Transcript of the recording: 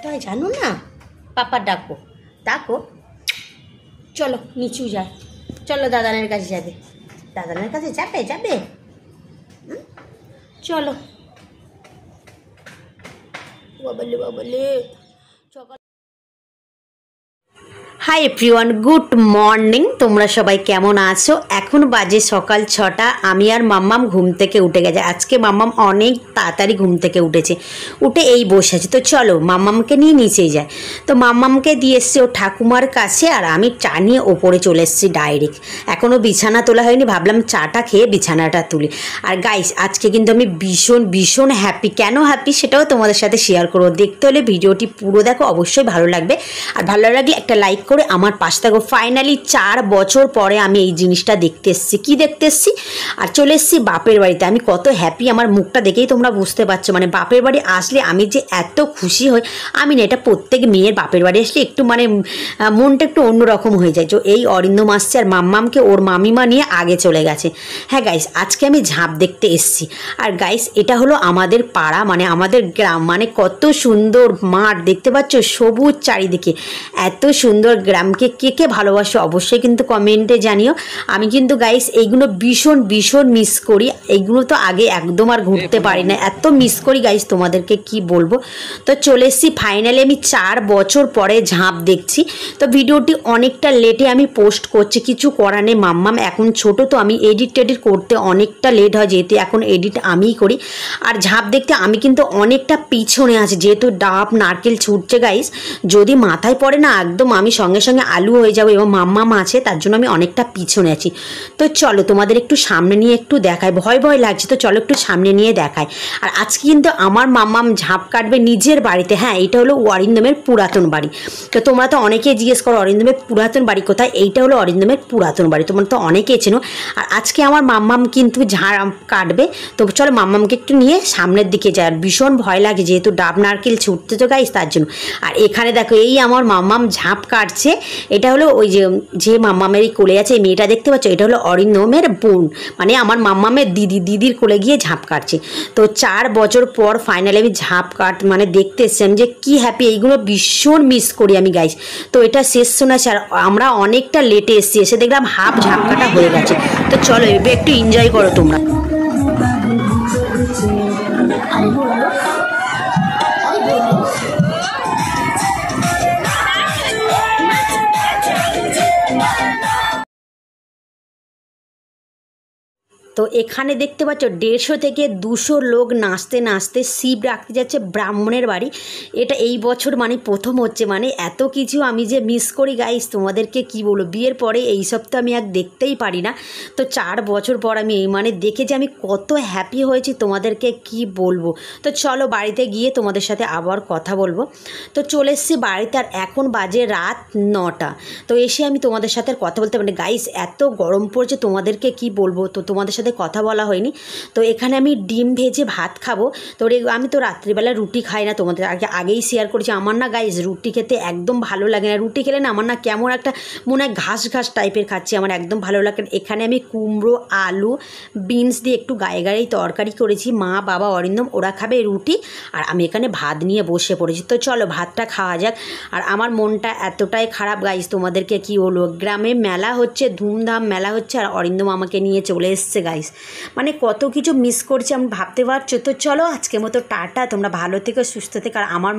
তাই জানো না, পাপা ডাকো ডাকো, চলো নিচু যায়, চলো দাদানের কাছে যাবে, দাদানের কাছে যাবে যাবে, চলো বাবলে বাবলে। সকাল হাই এভরিওয়ান, গুড মর্নিং। তোমরা সবাই কেমন আছো? এখন বাজে সকাল 6টা। আমি আর মাম্মাম ঘুম থেকে উঠে গেছে। আজকে মাম্মাম অনেক তাড়াতাড়ি ঘুম থেকে উঠেছে, উঠে এই বসে আছে। তো চলো মাম্মামকে নিয়ে নিচেই যায়। তো মাম্মামকে দিয়ে এসছে ও ঠাকুমার কাছে, আর আমি চা নিয়ে ওপরে চলে এসেছি ডাইরেক্ট। এখনও বিছানা তোলা হয়নি, ভাবলাম চাটা খেয়ে বিছানাটা তুলি। আর গাইস, আজকে কিন্তু আমি ভীষণ ভীষণ হ্যাপি। কেন হ্যাপি সেটাও তোমাদের সাথে শেয়ার করবো। দেখতে হলে ভিডিওটি পুরো দেখো, অবশ্যই ভালো লাগবে। আর ভালো লাগলে একটা লাইক করে আমার পাশে থাকো। ফাইনালি 4 বছর পরে আমি এই জিনিসটা দেখতে এসেছি। কি দেখতে এসেছি? আর চলে এসেছি বাপের বাড়িতে। আমি কত হ্যাপি, আমার মুখটা দেখেই তোমরা বুঝতে পারছো। মানে বাপের বাড়ি আসলে আমি যে এত খুশি হই, আমি না, এটা প্রত্যেক মেয়ের বাপের বাড়ি আসলে একটু মানে মনটা একটু অন্যরকম হয়ে যায়। যে এই অরিন্দম আসছে আর মাম্মামকে ওর মামিমা নিয়ে আগে চলে গেছে। হ্যাঁ গাইস, আজকে আমি ঝাঁপ দেখতে এসেছি। আর গাইস, এটা হলো আমাদের পাড়া, মানে আমাদের গ্রাম। মানে কত সুন্দর মাঠ দেখতে পাচ্ছ, সবুজ চারিদিকে, এত সুন্দর গ্রামকে কে কে ভালোবাসো অবশ্যই কিন্তু কমেন্টে জানিও। আমি কিন্তু গাইস এইগুলো ভীষণ ভীষণ মিস করি। এইগুলো তো আগে একদম আর ঘুরতে পারি না, এত মিস করি গাইস, তোমাদেরকে কি বলবো। তো চলে এসেছি ফাইনালি, আমি 4 বছর পরে ঝাঁপ দেখছি। তো ভিডিওটি অনেকটা লেটে আমি পোস্ট করছি, কিছু করার নেই। মাম্মাম এখন ছোট, তো আমি এডিট টেডিট করতে অনেকটা লেট হয়, যেহেতু এখন এডিট আমিই করি। আর ঝাঁপ দেখতে আমি কিন্তু অনেকটা পিছনে আছি, যেহেতু ডাব নারকেল ছুটছে গাইস। যদি মাথায় পড়ে না, একদম আমি সঙ্গে সঙ্গে আলু হয়ে যাবো। এবং মাম্মাম আছে, তার জন্য আমি অনেকটা পিছনে আছি। তো চলো তোমাদের একটু সামনে নিয়ে একটু দেখাই। ভয় ভয় লাগছে, তো চলো একটু সামনে নিয়ে দেখাই। আর আজকে কিন্তু আমার মাম্মাম ঝাঁপ কাটবে নিজের বাড়িতে। হ্যাঁ, এইটা হলো অরিন্দমের পুরাতন বাড়ি। তো তোমরা তো অনেকেই জিজ্ঞেস করো অরিন্দমের পুরাতন বাড়ি কোথায়। এইটা হলো অরিন্দমের পুরাতন বাড়ি, তোমরা তো অনেকেই চেনো। আর আজকে আমার মাম্মাম কিন্তু ঝাঁপ কাটবে। তো চলো মাম্মামকে একটু নিয়ে সামনের দিকে যায়। আর ভীষণ ভয় লাগে, যেহেতু ডাব নারকেল ছুটতে তো গাইস, তার জন্য। আর এখানে দেখো, এই আমার মাম্মাম ঝাঁপ কাটছে। এটা হলো ওই যে মাম্মামের কোলে আছে, এই মেয়েটা দেখতে পাচ্ছ, এটা হলো অরিন্দমের বোন, মানে আমার মাম্মামের দিদির কোলে গিয়ে ঝাঁপ কাটছে। তো 4 বছর পর ফাইনালি আমি ঝাঁপ কাট মানে দেখতে এসেছি। যে কি হ্যাপি, এইগুলো ভীষণ মিস করি আমি গাইস। তো এটা শেষ শোনাচ্ছে, আর আমরা অনেকটা লেটে এসেছি, এসে দেখলাম হাফ ঝাঁপ কাটা হয়ে গেছে। তো চলো এবার একটু এনজয় করো তোমরা। তো এখানে দেখতে পাচ্ছ 150 থেকে 200 লোক নাচতে নাচতে শিব রাখতে যাচ্ছে ব্রাহ্মণের বাড়ি। এটা এই বছর মানে প্রথম হচ্ছে। মানে এত কিছু আমি যে মিস করি গাইস, তোমাদেরকে কি বলবো। বিয়ের পরে এইসব তো আমি আর দেখতেই পারি না। তো 4 বছর পর আমি এই মানে দেখে যে আমি কত হ্যাপি হয়েছি, তোমাদেরকে কি বলবো। তো চলো বাড়িতে গিয়ে তোমাদের সাথে আবার কথা বলবো। তো চলে এসেছি বাড়িতে, আর এখন বাজে রাত 9টা। তো এসে আমি তোমাদের সাথে কথা বলতে পারি গাইস, এত গরম পড়ছে, তোমাদেরকে কি বলবো। তো তোমাদের সাথে কথা বলা হয়নি। তো এখানে আমি ডিম ভেজে ভাত খাবো। তো আমি তো রাত্রিবেলা রুটি খাই না, তোমাদের আগেই শেয়ার করেছি। আমার না গাইস রুটি খেতে একদম ভালো লাগে না। রুটি খেলে না আমার না কেমন একটা মনে হয় ঘাস ঘাস টাইপের খাচ্ছি, আমার একদম ভালো লাগে। এখানে আমি কুমড়ো আলু বিনস দিয়ে একটু গায়ে গায়েই তরকারি করেছি। মা বাবা অরিন্দম ওরা খাবে রুটি, আর আমি এখানে ভাত নিয়ে বসে পড়েছি। তো চলো ভাতটা খাওয়া যাক। আর আমার মনটা এতটাই খারাপ গাইস, তোমাদেরকে কি বলবো। গ্রামে মেলা হচ্ছে, ধুমধাম মেলা হচ্ছে, আর অরিন্দম আমাকে নিয়ে চলে এসছে গাইস। মানে কত কিছু মিস করছি আমি, ভাবতে পারছো। তো চলো আজকের মতো টাটা, তোমরা ভালো থেকো সুস্থ থেকো। আর আমার